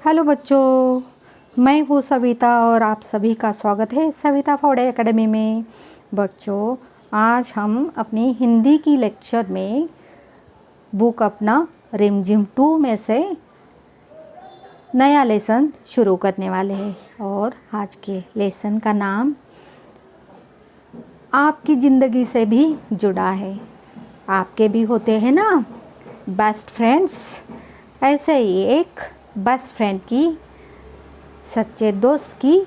Hello बच्चों, मैं हूँ सविता और आप सभी का स्वागत है सविता फाउडे एकेडमी में। बच्चों, आज हम अपनी हिंदी की लेक्चर में बुक अपना रिमझिम 2 में से नया लेसन शुरू करने वाले हैं। और आज के लेसन का नाम आपकी ज़िंदगी से भी जुड़ा है। आपके भी होते हैं ना बेस्ट फ्रेंड्स, ऐसे ही एक बेस्ट फ्रेंड की, सच्चे दोस्त की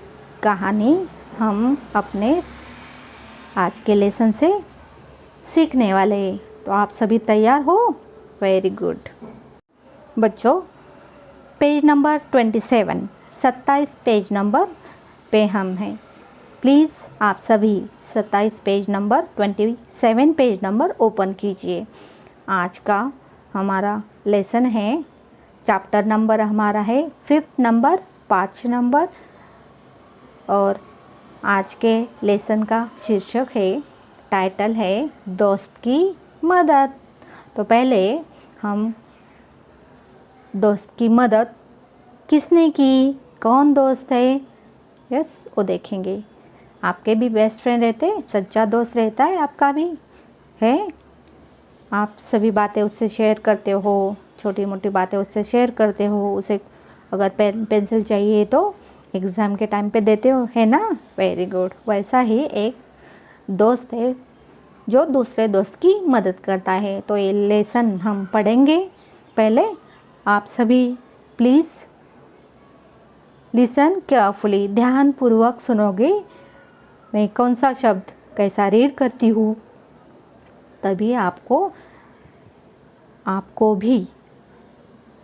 कहानी हम अपने आज के लेसन से सीखने वाले हैं। तो आप सभी तैयार हो? वेरी गुड बच्चों, पेज नंबर 27 पेज नंबर पे हम हैं। प्लीज़ आप सभी 27 page number 27 page number open कीजिए। आज का हमारा लेसन है, चैप्टर नंबर हमारा है 5 नंबर 5 नंबर, और आज के लेसन का शीर्षक है, टाइटल है दोस्त की मदद। तो पहले हम दोस्त की मदद किसने की, कौन दोस्त है, यस वो देखेंगे। आपके भी बेस्ट फ्रेंड रहते, सच्चा दोस्त रहता है, आपका भी है। आप सभी बातें उससे शेयर करते हो, छोटी मोटी बातें उससे शेयर करते हो। उसे अगर पेन पेंसिल चाहिए तो एग्ज़ाम के टाइम पे देते हो, है ना। Very good. वैसा ही एक दोस्त है जो दूसरे दोस्त की मदद करता है। तो ये लेसन हम पढ़ेंगे। पहले आप सभी प्लीज़ लिसन केयरफुली, ध्यानपूर्वक सुनोगे मैं कौन सा शब्द कैसा रीड करती हूँ, तभी आपको भी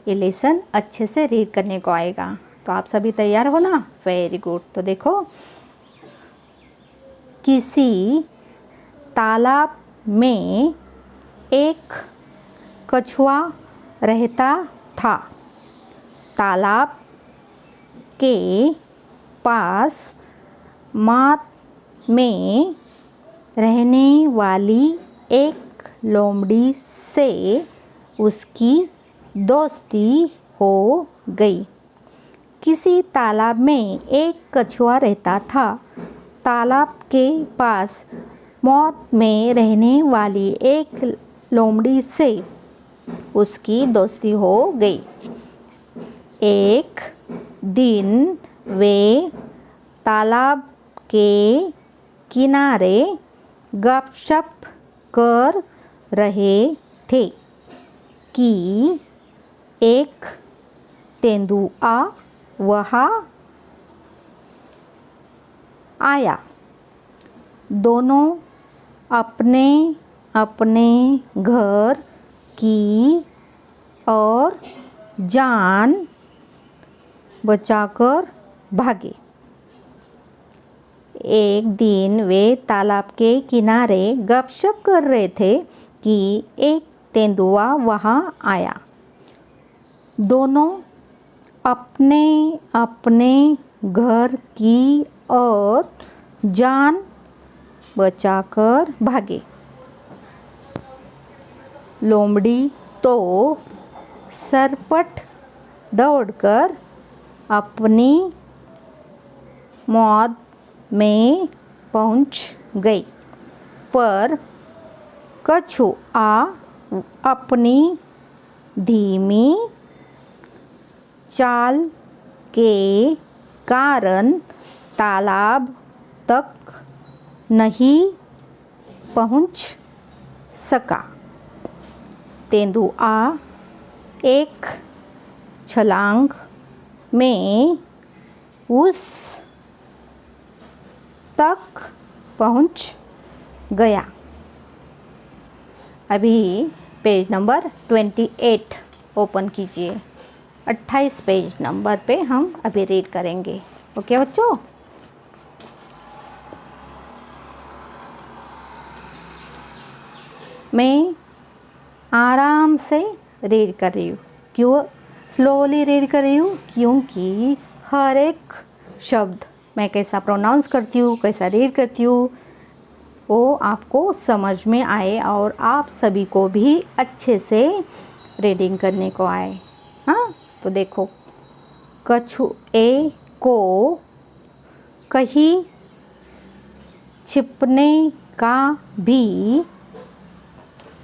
ये लेसन अच्छे से रीड करने को आएगा। तो आप सभी तैयार हो ना? Very good. तो देखो, किसी तालाब में एक कछुआ रहता था। तालाब के पास मात में रहने वाली एक लोमड़ी से उसकी दोस्ती हो गई। किसी तालाब में एक कछुआ रहता था। तालाब के पास मौत में रहने वाली एक लोमड़ी से उसकी दोस्ती हो गई। एक दिन वे तालाब के किनारे गपशप कर रहे थे कि एक तेंदुआ वहाँ आया। दोनों अपने अपने घर की और जान बचाकर भागे। एक दिन वे तालाब के किनारे गपशप कर रहे थे कि एक तेंदुआ वहाँ आया। दोनों अपने अपने घर की और जान बचाकर भागे। लोमड़ी तो सरपट दौड़कर अपनी मौत में पहुंच गई, पर कछुआ अपनी धीमी चाल के कारण तालाब तक नहीं पहुंच सका। तेंदुआ एक छलांग में उस तक पहुंच गया। अभी पेज नंबर 28 ओपन कीजिए। 28 पेज नंबर पे हम अभी रीड करेंगे। ओके बच्चों, मैं आराम से रीड कर रही हूँ। क्यों स्लोली रीड कर रही हूँ? क्योंकि हर एक शब्द मैं कैसा प्रोनाउंस करती हूँ, कैसा रीड करती हूँ, वो आपको समझ में आए और आप सभी को भी अच्छे से रीडिंग करने को आए। हाँ, तो देखो, कछुए को कहीं छिपने का भी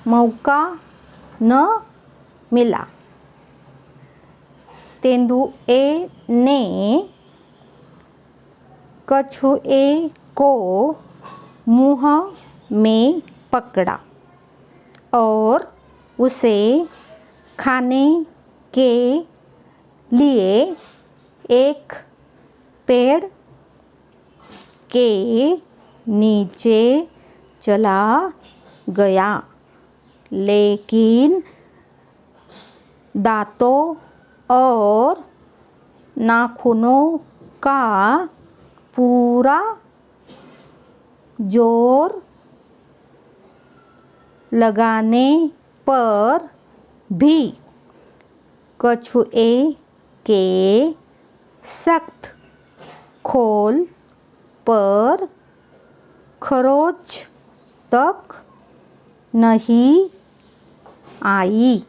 मौका न मिला। तेंदुए ने कछुए को मुंह में पकड़ा और उसे खाने के लिए एक पेड़ के नीचे चला गया, लेकिन दांतों और नाखूनों का पूरा जोर लगाने पर भी कछुए के सख्त खोल पर खरोंच तक नहीं आई।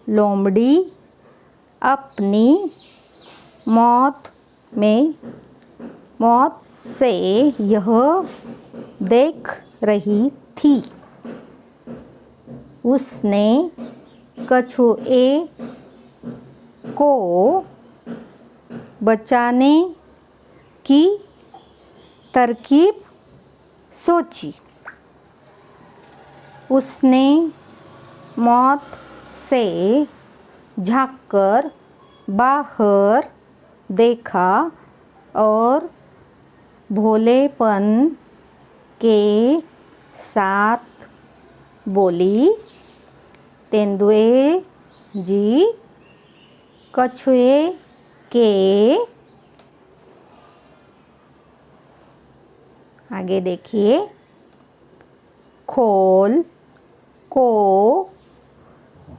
लोमड़ी अपनी मौत से यह देख रही थी। उसने कछुए को बचाने की तरकीब सोची। उसने मौत से झांककर बाहर देखा और भोलेपन के साथ बोली, तेंदुए जी, कछुए के आगे देखिए, खोल को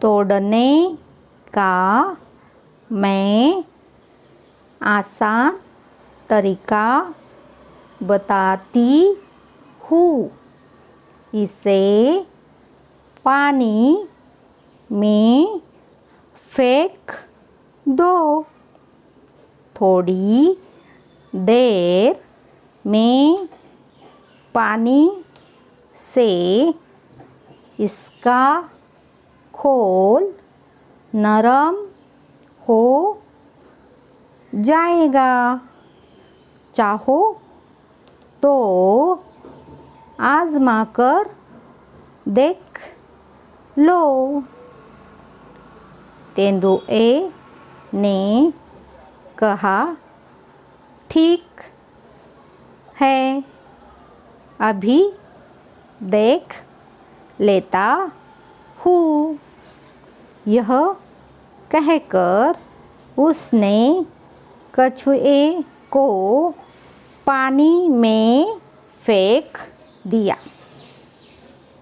तोड़ने का मैं आसान तरीका बताती हूँ। इसे पानी में फेंक दो। थोड़ी देर में पानी से इसका खोल नरम हो जाएगा। चाहो तो आजमा कर देख लो। तेंदुए ने कहा, ठीक है, अभी देख लेता हूँ। यह कहकर उसने कछुए को पानी में फेंक दिया।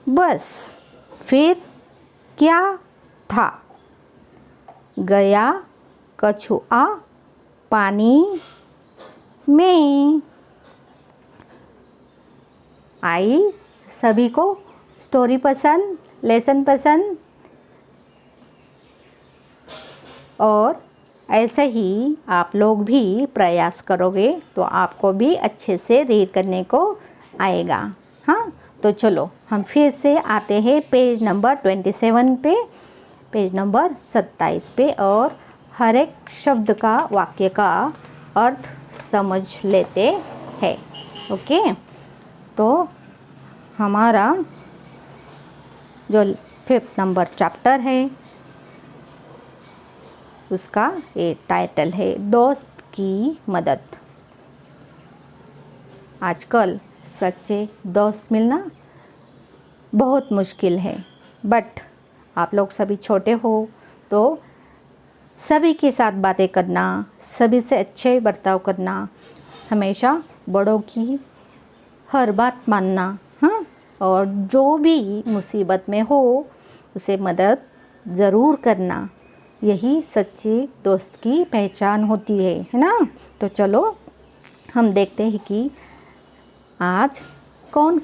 बस फिर क्या था, गया कछुआ पानी में। आई सभी को स्टोरी पसंद, लेसन पसंद? और ऐसे ही आप लोग भी प्रयास करोगे तो आपको भी अच्छे से रीड करने को आएगा। हाँ, तो चलो हम फिर से आते हैं पेज नंबर 27 पे, पेज नंबर 27 पे, और हर एक शब्द का, वाक्य का अर्थ समझ लेते हैं। ओके, तो हमारा जो 5th नंबर चैप्टर है उसका ये टाइटल है, दोस्त की मदद। आजकल सच्चे दोस्त मिलना बहुत मुश्किल है, बट आप लोग सभी छोटे हो तो सभी के साथ बातें करना, सभी से अच्छे बर्ताव करना, हमेशा बड़ों की हर बात मानना, हाँ, और जो भी मुसीबत में हो उसे मदद ज़रूर करना, यही सच्चे दोस्त की पहचान होती है ना। तो चलो हम देखते हैं कि आज कौन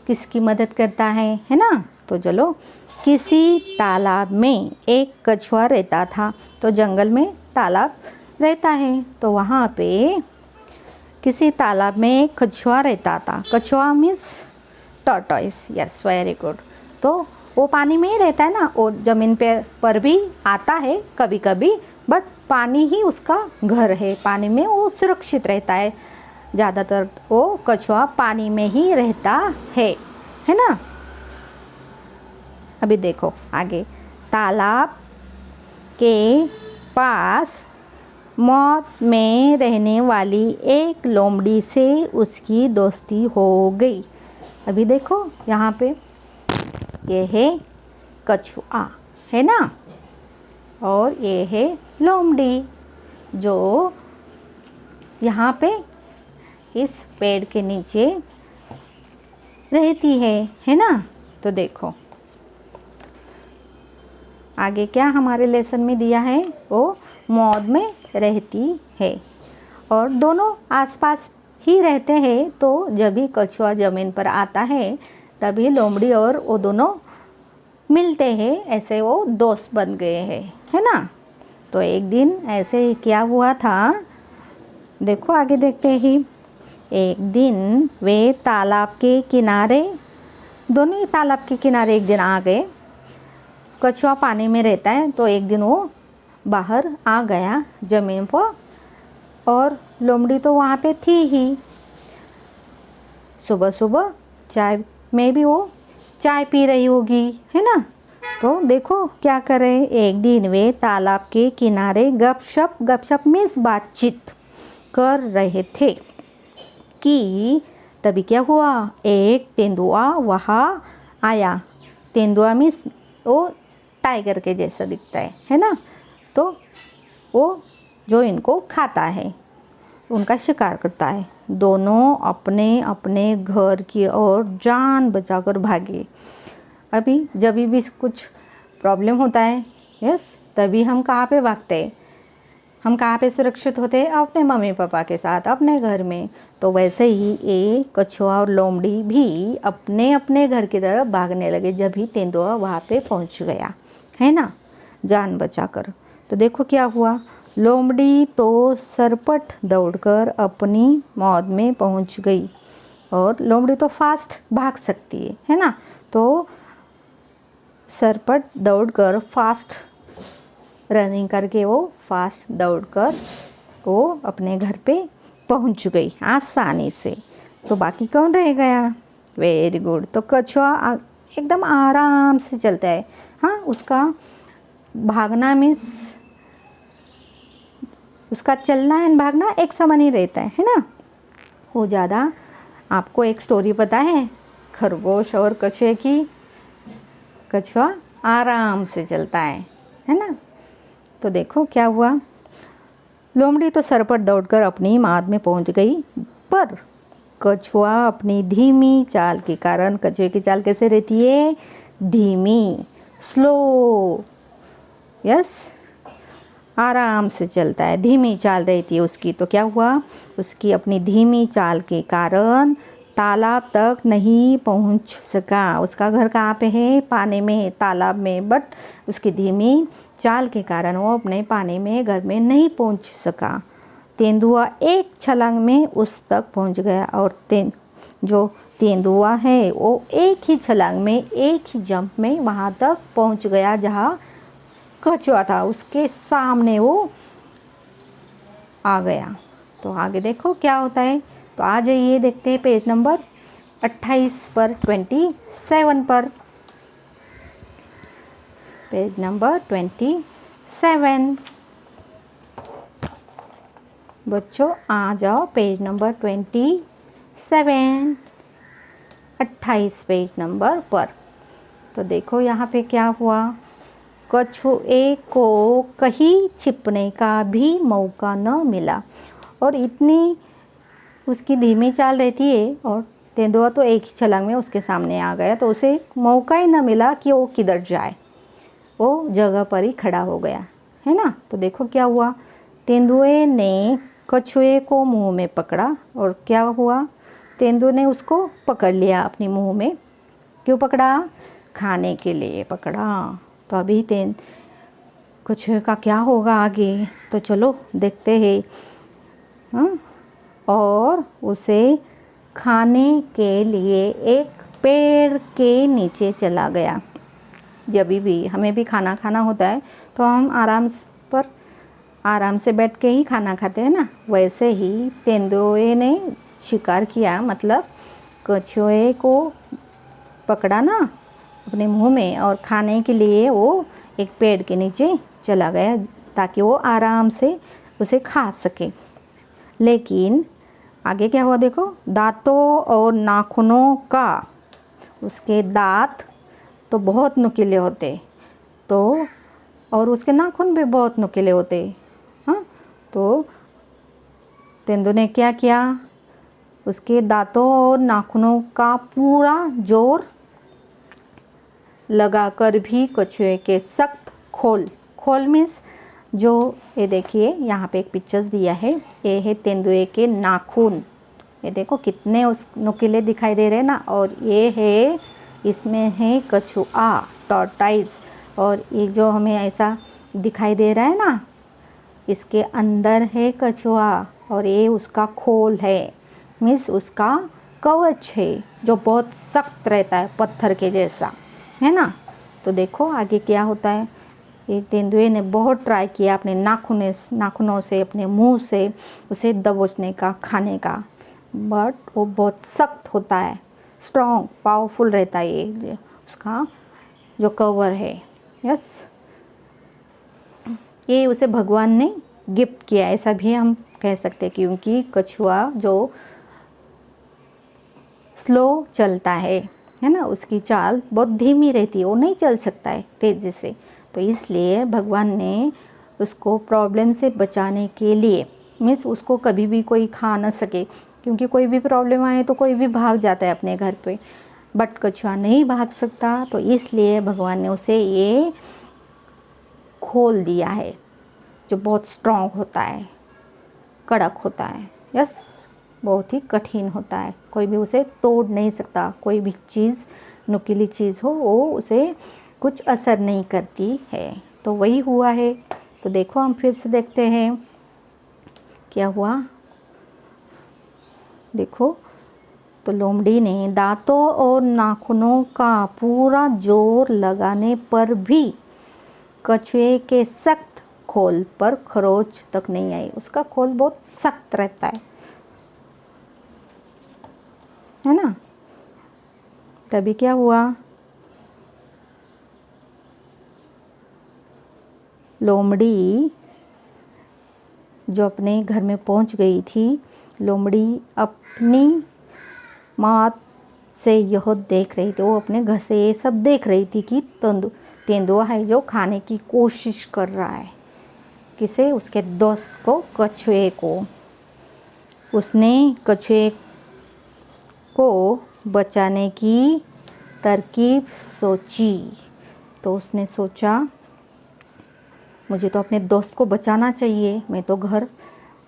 किसकी मदद करता है ना। तो चलो, किसी तालाब में एक कछुआ रहता था। तो जंगल में तालाब रहता है, तो वहाँ पे किसी तालाब में एक कछुआ रहता था। कछुआ means tortoise, yes very good. तो वो पानी में ही रहता है ना, वो ज़मीन पर भी आता है कभी कभी, बट पानी ही उसका घर है, पानी में वो सुरक्षित रहता है। ज़्यादातर वो कछुआ पानी में ही रहता है ना। अभी देखो आगे, तालाब के पास मौत में रहने वाली एक लोमड़ी से उसकी दोस्ती हो गई। अभी देखो यहाँ पे ये है कछुआ, है ना, और ये है लोमड़ी जो यहाँ पे इस पेड़ के नीचे रहती है ना। तो देखो आगे क्या हमारे लेसन में दिया है, वो मौज में रहती है और दोनों आसपास ही रहते हैं। तो जब भी कछुआ ज़मीन पर आता है तभी लोमड़ी और वो दोनों मिलते हैं, ऐसे वो दोस्त बन गए हैं, है ना। तो एक दिन ऐसे ही क्या हुआ था, देखो आगे देखते ही। एक दिन वे तालाब के किनारे, दोनों ही तालाब के किनारे एक दिन आ गए। कछुआ पानी में रहता है, तो एक दिन वो बाहर आ गया ज़मीन पर, और लोमड़ी तो वहाँ पे थी ही। सुबह सुबह चाय में भी वो चाय पी रही होगी, है ना। तो देखो क्या करे, एक दिन वे तालाब के किनारे गपशप मीन्स बातचीत कर रहे थे कि तभी क्या हुआ, एक तेंदुआ वहाँ आया। तेंदुआ मीन्स वो टाइगर के जैसा दिखता है ना। तो वो जो इनको खाता है, उनका शिकार करता है। दोनों अपने अपने घर की ओर जान बचाकर भागे। अभी जब भी कुछ प्रॉब्लम होता है, यस, तभी हम कहाँ पे भागते हैं, हम कहाँ पे सुरक्षित होते हैं, अपने मम्मी पापा के साथ, अपने घर में। तो वैसे ही ये कछुआ और लोमड़ी भी अपने अपने घर की तरफ भागने लगे जब भी तेंदुआ वहाँ पे पहुँच गया, है ना, जान बचाकर। तो देखो क्या हुआ, लोमड़ी तो सरपट दौड़कर अपनी मौज में पहुँच गई। और लोमड़ी तो फास्ट भाग सकती है ना। तो सरपट दौड़कर फास्ट रनिंग करके वो फास्ट दौड़कर वो अपने घर पे पहुंच गई आसानी से। तो बाकी कौन रह गया, वेरी गुड। तो कछुआ एकदम आराम से चलता है। हाँ, उसका भागना मीन्स उसका चलना एंड भागना एक समान ही रहता है ना। वो ज़्यादा, आपको एक स्टोरी पता है खरगोश और कछुए की। कछुआ आराम से चलता है ना। तो देखो क्या हुआ, लोमड़ी तो सरपट दौड़कर अपनी माद में पहुंच गई, पर कछुआ अपनी धीमी चाल के कारण, कछुए की चाल कैसे रहती है, धीमी, स्लो, यस, आराम से चलता है, धीमी चाल रहती है उसकी। तो क्या हुआ, उसकी अपनी धीमी चाल के कारण तालाब तक नहीं पहुंच सका। उसका घर कहाँ पे है, पानी में, तालाब में, बट उसकी धीमी चाल के कारण वो अपने पानी में घर में नहीं पहुंच सका। तेंदुआ एक छलांग में उस तक पहुंच गया, और जो तेंदुआ है वो एक ही छलांग में, एक ही जंप में वहाँ तक पहुंच गया जहाँ कछुआ था, उसके सामने वो आ गया। तो आगे देखो क्या होता है। तो आ जाइए, देखते हैं पेज नंबर 28 पर, 27 पर, पेज नंबर 27। बच्चों आ जाओ, पेज नंबर 27, 28 पेज नंबर पर। तो देखो यहाँ पे क्या हुआ, कछुए को कहीं छिपने का भी मौका न मिला, और इतनी उसकी धीमी चाल रहती है, और तेंदुआ तो एक ही छलांग में उसके सामने आ गया, तो उसे मौका ही न मिला कि वो किधर जाए, वो जगह पर ही खड़ा हो गया, है ना। तो देखो क्या हुआ, तेंदुए ने कछुए को मुंह में पकड़ा, और क्या हुआ, तेंदुए ने उसको पकड़ लिया अपने मुंह में। क्यों पकड़ा, खाने के लिए पकड़ा। तो अभी कछुए का क्या होगा आगे, तो चलो देखते हैं। हाँ? और उसे खाने के लिए एक पेड़ के नीचे चला गया। जब भी हमें भी खाना खाना होता है तो हम आराम से बैठ के ही खाना खाते हैं ना, वैसे ही तेंदुए ने शिकार किया, मतलब कछुए को पकड़ा ना अपने मुंह में, और खाने के लिए वो एक पेड़ के नीचे चला गया ताकि वो आराम से उसे खा सके। लेकिन आगे क्या हुआ देखो, दांतों और नाखूनों का, उसके दांत तो बहुत नुकीले होते, तो और उसके नाखून भी बहुत नुकीले होते। हाँ, तो तेंदुए ने क्या किया, उसके दांतों और नाखूनों का पूरा जोर लगाकर भी कछुए के सख्त खोल मीन्स जो, ये देखिए यहाँ पे एक पिक्चर्स दिया है, ये है तेंदुए के नाखून, ये देखो कितने उस नुकीले दिखाई दे रहे हैं ना। और ये है, इसमें है कछुआ टॉर्टाइज, और ये जो हमें ऐसा दिखाई दे रहा है ना, इसके अंदर है कछुआ, और ये उसका खोल है, मीन्स उसका कवच है जो बहुत सख्त रहता है, पत्थर के जैसा, है ना। तो देखो आगे क्या होता है। ये तेंदुए ने बहुत ट्राई किया अपने नाखूनों से, अपने मुंह से उसे दबोचने का, खाने का, बट वो बहुत सख्त होता है, स्ट्रॉन्ग पावरफुल रहता है ये उसका जो कवर है। यस, ये उसे भगवान ने गिफ्ट किया, ऐसा भी हम कह सकते हैं, क्योंकि कछुआ जो स्लो चलता है ना, उसकी चाल बहुत धीमी रहती है, वो नहीं चल सकता है तेज़ी से, तो इसलिए भगवान ने उसको प्रॉब्लम से बचाने के लिए, मीन्स उसको कभी भी कोई खा ना सके, क्योंकि कोई भी प्रॉब्लम आए तो कोई भी भाग जाता है अपने घर पे, बट कछुआ नहीं भाग सकता, तो इसलिए भगवान ने उसे ये खोल दिया है जो बहुत स्ट्रॉन्ग होता है, कड़क होता है। यस, बहुत ही कठिन होता है, कोई भी उसे तोड़ नहीं सकता, कोई भी चीज़ नुकीली चीज़ हो वो उसे कुछ असर नहीं करती है। तो वही हुआ है। तो देखो हम फिर से देखते हैं क्या हुआ। देखो, तो लोमड़ी ने दांतों और नाखूनों का पूरा जोर लगाने पर भी कछुए के सख्त खोल पर खरोच तक नहीं आई। उसका खोल बहुत सख्त रहता है ना। तभी क्या हुआ, लोमड़ी जो अपने घर में पहुंच गई थी, लोमड़ी अपनी माँ से यह देख रही थी, वो अपने घर से ये सब देख रही थी कि तेंदुआ है जो खाने की कोशिश कर रहा है, किसे, उसके दोस्त को, कछुए को। उसने कछुए को बचाने की तरकीब सोची। तो उसने सोचा मुझे तो अपने दोस्त को बचाना चाहिए, मैं तो घर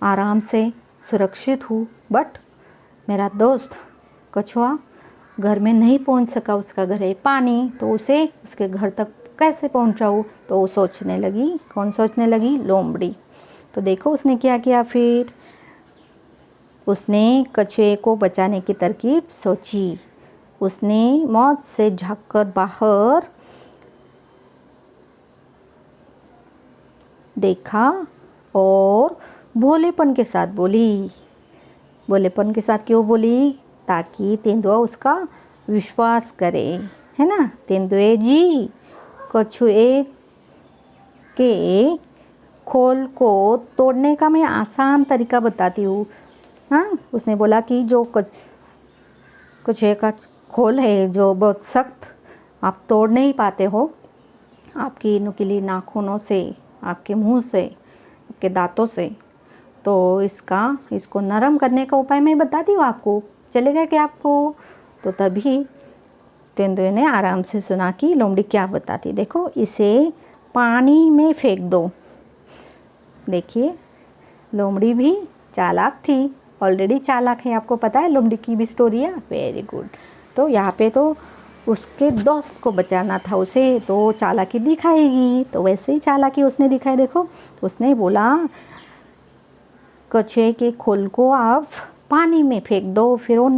आराम से सुरक्षित हूँ, बट मेरा दोस्त कछुआ घर में नहीं पहुँच सका, उसका घर है पानी, तो उसे उसके घर तक कैसे पहुँचाऊँ। तो वो सोचने लगी, कौन सोचने लगी, लोमड़ी। तो देखो उसने क्या किया, फिर उसने कछुए को बचाने की तरकीब सोची। उसने मौत से झांककर बाहर देखा और भोलेपन के साथ बोली। भोलेपन के साथ क्यों बोली, ताकि तेंदुआ उसका विश्वास करे, है ना। तेंदुए जी, कछुए के खोल को तोड़ने का मैं आसान तरीका बताती हूँ। हाँ, उसने बोला कि जो कछुए का खोल है जो बहुत सख्त, आप तोड़ नहीं पाते हो आपकी नुकीली नाखूनों से, आपके मुंह से, आपके दांतों से, तो इसको नरम करने का उपाय मैं बताती हूँ आपको, चलेगा क्या आपको। तो तभी तेंदुए ने आराम से सुना कि लोमड़ी क्या बताती। देखो, इसे पानी में फेंक दो। देखिए, लोमड़ी भी चालाक थी, ऑलरेडी चालाक है, आपको पता है लोमड़ी की भी स्टोरी है। Very good. तो यहाँ पे तो उसके दोस्त को बचाना था उसे, तो चालाकी दिखाएगी। तो वैसे ही चालाकी उसने दिखाई। देखो, उसने बोला कछुए के खोल को आप पानी में फेंक दो, फिर वो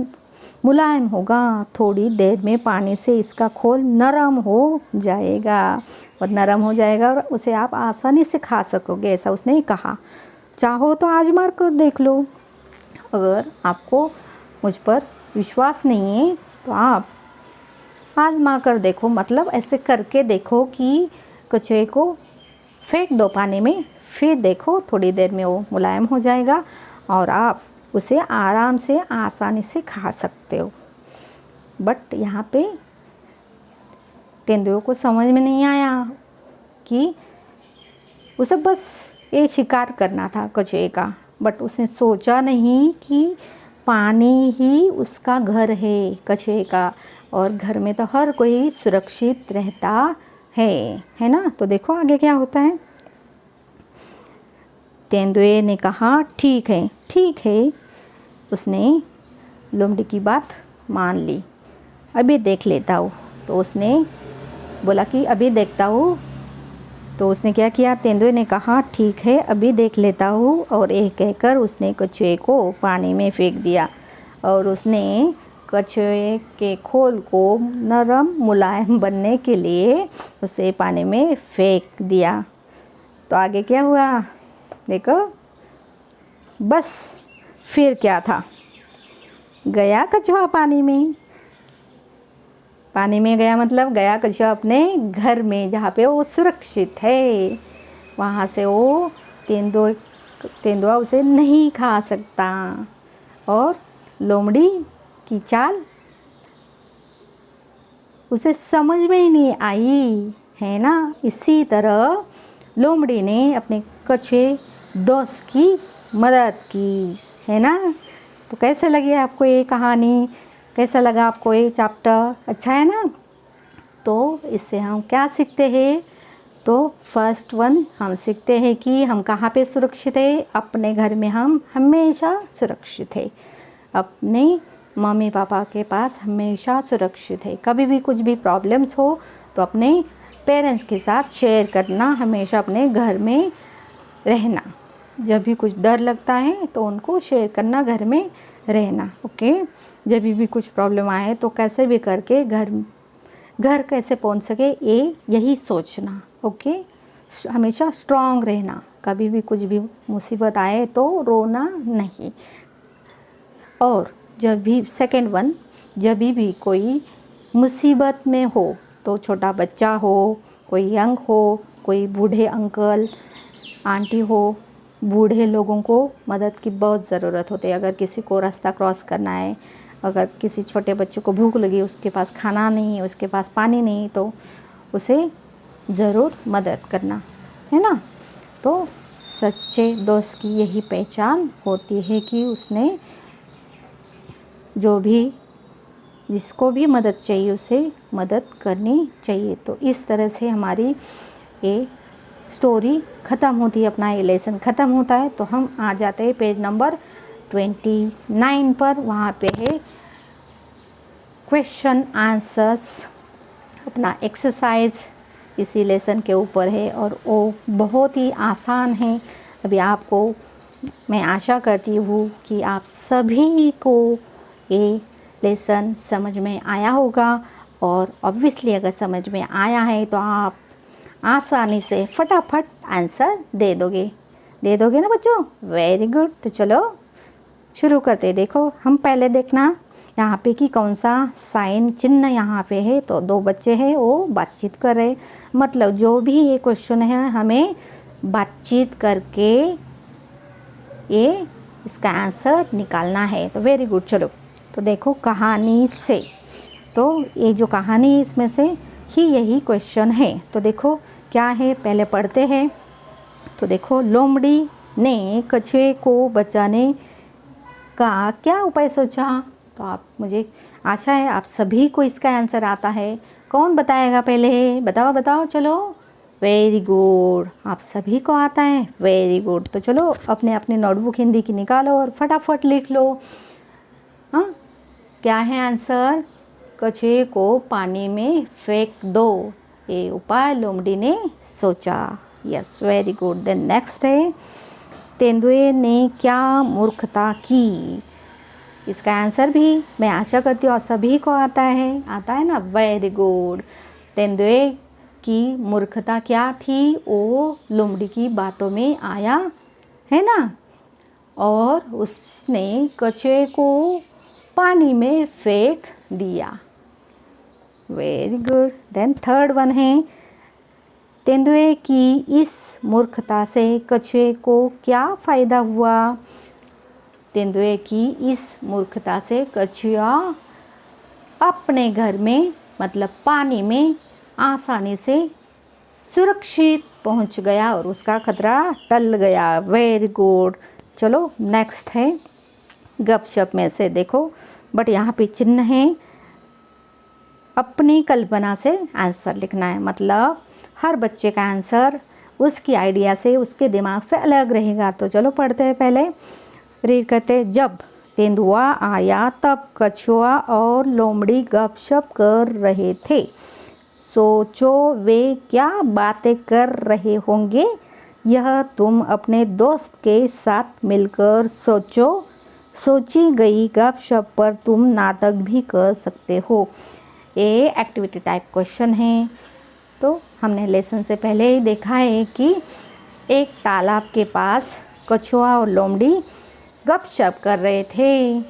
मुलायम होगा। थोड़ी देर में पानी से इसका खोल नरम हो जाएगा, और नरम हो जाएगा और उसे आप आसानी से खा सकोगे, ऐसा उसने कहा। चाहो तो आजमा कर देख लो। अगर आपको मुझ पर विश्वास नहीं है तो आप आजमा कर देखो, मतलब ऐसे करके देखो कि कछुए को फेंक दो पानी में, फिर देखो थोड़ी देर में वो मुलायम हो जाएगा और आप उसे आराम से आसानी से खा सकते हो। बट यहाँ पे तेंदुए को समझ में नहीं आया कि उसे बस ये शिकार करना था कछुए का, बट उसने सोचा नहीं कि पानी ही उसका घर है कछुए का, और घर में तो हर कोई सुरक्षित रहता है ना। तो देखो आगे क्या होता है। तेंदुए ने कहा ठीक है ठीक है। उसने लोमड़ी की बात मान ली। अभी देख लेता हूँ। तो उसने बोला कि अभी देखता हूँ। तो उसने क्या किया, तेंदुए ने कहा ठीक है अभी देख लेता हूँ, और ये कहकर उसने कछुए को पानी में फेंक दिया, और उसने कछुए के खोल को नरम मुलायम बनने के लिए उसे पानी में फेंक दिया। तो आगे क्या हुआ देखो। बस फिर क्या था, गया कछुआ पानी में। पानी में गया मतलब गया कछुआ अपने घर में, जहाँ पे वो सुरक्षित है। वहाँ से वो तेंदुआ उसे नहीं खा सकता। और लोमड़ी की चाल उसे समझ में ही नहीं आई, है ना। इसी तरह लोमड़ी ने अपने कछुए दोस्त की मदद की, है ना। तो कैसे लगी आपको ये कहानी, कैसा लगा आपको ये चैप्टर, अच्छा है ना। तो इससे हम क्या सीखते हैं, तो फर्स्ट वन हम सीखते हैं कि हम कहाँ पे सुरक्षित है, अपने घर में हम हमेशा सुरक्षित है, अपने मम्मी पापा के पास हमेशा सुरक्षित है। कभी भी कुछ भी प्रॉब्लम्स हो तो अपने पेरेंट्स के साथ शेयर करना, हमेशा अपने घर में रहना। जब भी कुछ डर लगता है तो उनको शेयर करना, घर में रहना, ओके। जब भी कुछ प्रॉब्लम आए तो कैसे भी करके घर कैसे पहुंच सके यही सोचना, ओके। हमेशा स्ट्रांग रहना, कभी भी कुछ भी मुसीबत आए तो रोना नहीं। और जब भी सेकंड वन, जब भी कोई मुसीबत में हो, तो छोटा बच्चा हो, कोई यंग हो, कोई बूढ़े अंकल आंटी हो, बूढ़े लोगों को मदद की बहुत ज़रूरत होती है। अगर किसी को रास्ता क्रॉस करना है, अगर किसी छोटे बच्चे को भूख लगी, उसके पास खाना नहीं है, उसके पास पानी नहीं, तो उसे ज़रूर मदद करना, है ना। तो सच्चे दोस्त की यही पहचान होती है कि उसने जिसको भी मदद चाहिए उसे मदद करनी चाहिए। तो इस तरह से हमारी ये स्टोरी ख़त्म होती है, अपना ये लेसन ख़त्म होता है। तो हम आ जाते हैं पेज नंबर 29 पर। वहाँ पे है क्वेश्चन आंसर्स, अपना एक्सरसाइज इसी लेसन के ऊपर है, और वो बहुत ही आसान है। अभी आपको मैं आशा करती हूँ कि आप सभी को ये लेसन समझ में आया होगा, और ऑब्वियसली अगर समझ में आया है तो आप आसानी से फटाफट आंसर दे दोगे ना बच्चों। Very good. तो चलो शुरू करते। देखो हम पहले देखना यहाँ पे कि कौन सा साइन चिन्ह यहाँ पे है। तो दो बच्चे हैं, वो बातचीत कर रहे, मतलब जो भी ये क्वेश्चन है हमें बातचीत करके ये इसका आंसर निकालना है। तो वेरी गुड। चलो तो देखो कहानी से, तो ये जो कहानी है इसमें से ही यही क्वेश्चन है। तो देखो क्या है, पहले पढ़ते हैं। तो देखो, लोमड़ी ने कछुए को बचाने का क्या उपाय सोचा। तो आप, मुझे आशा है आप सभी को इसका आंसर आता है। कौन बताएगा पहले, बताओ चलो। वेरी गुड, आप सभी को आता है, वेरी गुड। तो चलो अपने अपने नोटबुक हिंदी की निकालो और फटाफट लिख लो। हाँ, क्या है आंसर। कछुए को पानी में फेंक दो। ये उपाय लोमड़ी ने सोचा। Yes, very good. Then next है, तेंदुए ने क्या मूर्खता की। इसका आंसर भी मैं आशा करती हूँ सभी को आता है ना। Very good. तेंदुए की मूर्खता क्या थी? वो लोमड़ी की बातों में आया, है ना, और उसने कछुए को पानी में फेंक दिया। Very good. Then third one है, तेंदुए की इस मूर्खता से कछुए को क्या फ़ायदा हुआ। तेंदुए की इस मूर्खता से कछुआ अपने घर में मतलब पानी में आसानी से सुरक्षित पहुंच गया और उसका खतरा टल गया। Very good. चलो नेक्स्ट है, गपशप में से देखो, बट यहाँ पे चिन्ह है, अपनी कल्पना से आंसर लिखना है। मतलब हर बच्चे का आंसर उसकी आइडिया से, उसके दिमाग से अलग रहेगा। तो चलो पढ़ते हैं, पहले रीड करते। जब तेंदुआ आया तब कछुआ और लोमड़ी गपशप कर रहे थे। सोचो वे क्या बातें कर रहे होंगे, यह तुम अपने दोस्त के साथ मिलकर सोचो। सोची गई गपशप पर तुम नाटक भी कर सकते हो। ये एक्टिविटी टाइप क्वेश्चन है। तो हमने लेसन से पहले ही देखा है कि एक तालाब के पास कछुआ और लोमड़ी गपशप कर रहे थे।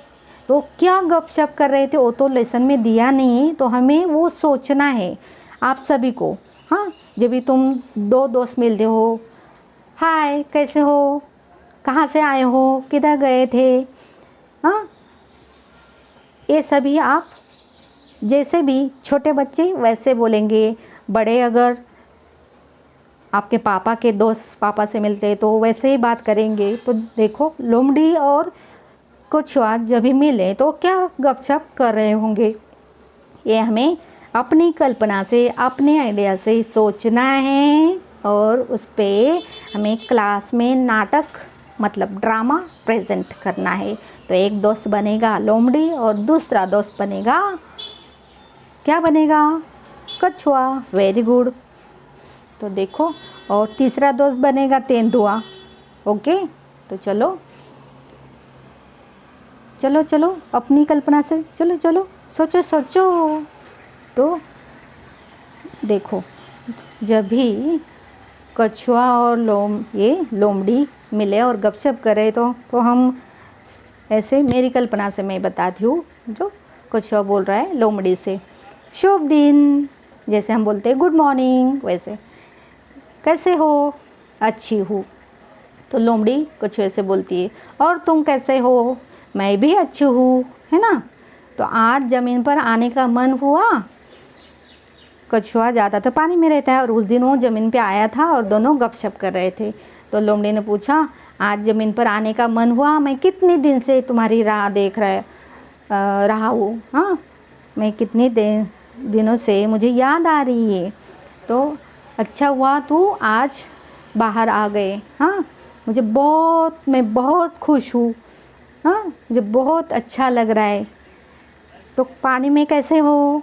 तो क्या गपशप कर रहे थे वो तो लेसन में दिया नहीं, तो हमें वो सोचना है आप सभी को। हाँ, जब भी तुम दो दोस्त मिलते हो, हाय कैसे हो, कहाँ से आए हो, किधर गए थे, हाँ, ये सभी आप जैसे भी छोटे बच्चे वैसे बोलेंगे। बड़े अगर आपके पापा के दोस्त पापा से मिलते तो वैसे ही बात करेंगे। तो देखो लोमड़ी और कछुआ जब भी मिले तो क्या गपशप कर रहे होंगे, ये हमें अपनी कल्पना से, अपने आइडिया से सोचना है और उस पर हमें क्लास में नाटक मतलब ड्रामा प्रेजेंट करना है। तो एक दोस्त बनेगा लोमड़ी और दूसरा दोस्त बनेगा, क्या बनेगा, कछुआ। Very good. तो देखो, और तीसरा दोस्त बनेगा तेंदुआ। ओके, तो चलो चलो चलो अपनी कल्पना से चलो चलो सोचो सोचो। तो देखो, जब भी कछुआ और लोमड़ी मिले और गपशप करे तो हम ऐसे, मेरी कल्पना से मैं बताती हूँ, जो कछुआ बोल रहा है लोमड़ी से, शुभ दिन, जैसे हम बोलते हैं गुड मॉर्निंग, वैसे कैसे हो, अच्छी हूँ। तो लोमड़ी कछुए से बोलती है, और तुम कैसे हो, मैं भी अच्छी हूँ, है ना। तो आज ज़मीन पर आने का मन हुआ। कछुआ ज़्यादा तो पानी में रहता है और उस दिन वो ज़मीन पे आया था और दोनों गपशप कर रहे थे। तो लोमड़ी ने पूछा, आज ज़मीन पर आने का मन हुआ, मैं कितने दिन से तुम्हारी राह देख रहा हूँ, हाँ, मैं कितने दिनों से मुझे याद आ रही है। तो अच्छा हुआ तू आज बाहर आ गए, हाँ, मैं बहुत खुश हूँ, हाँ, मुझे बहुत अच्छा लग रहा है। तो पानी में कैसे हो,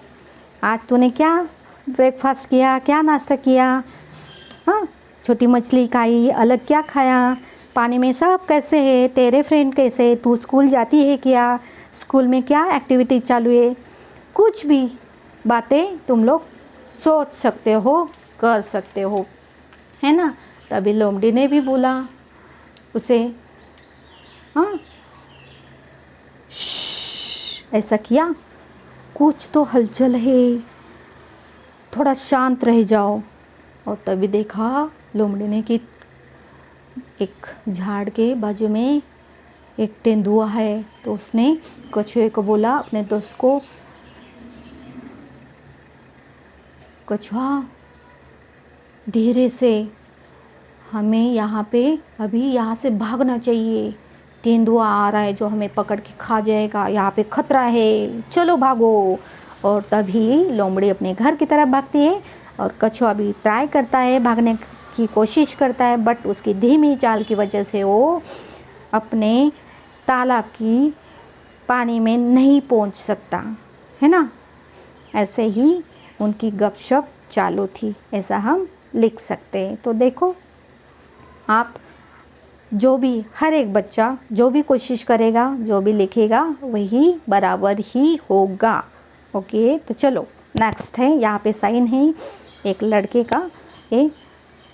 आज तूने क्या ब्रेकफास्ट किया, क्या नाश्ता किया, हाँ, छोटी मछली खाई, अलग क्या खाया, पानी में सब कैसे है, तेरे फ्रेंड कैसे, तू स्कूल जाती है क्या, स्कूल में क्या एक्टिविटी चालू है, कुछ भी बातें तुम लोग सोच सकते हो, कर सकते हो, है ना। तभी लोमड़ी ने भी बोला उसे, हाँ, ऐसा किया, कुछ तो हलचल है, थोड़ा शांत रह जाओ। और तभी देखा लोमड़ी ने कि एक झाड़ के बाजू में एक तेंदुआ है। तो उसने कछुए को बोला, अपने दोस्त को, कछुआ धीरे से, हमें यहाँ पे अभी यहाँ से भागना चाहिए, तेंदुआ आ रहा है जो हमें पकड़ के खा जाएगा, यहाँ पे खतरा है, चलो भागो। और तभी लोमड़ी अपने घर की तरफ भागती है और कछुआ भी ट्राई करता है, भागने की कोशिश करता है, बट उसकी धीमी चाल की वजह से वो अपने तालाब की पानी में नहीं पहुंच सकता, है ना। ऐसे ही उनकी गपशप चालू थी, ऐसा हम लिख सकते हैं। तो देखो आप जो भी हर एक बच्चा जो भी कोशिश करेगा, जो भी लिखेगा वही बराबर ही होगा। ओके, तो चलो नेक्स्ट है, यहाँ पे साइन है एक लड़के का, ये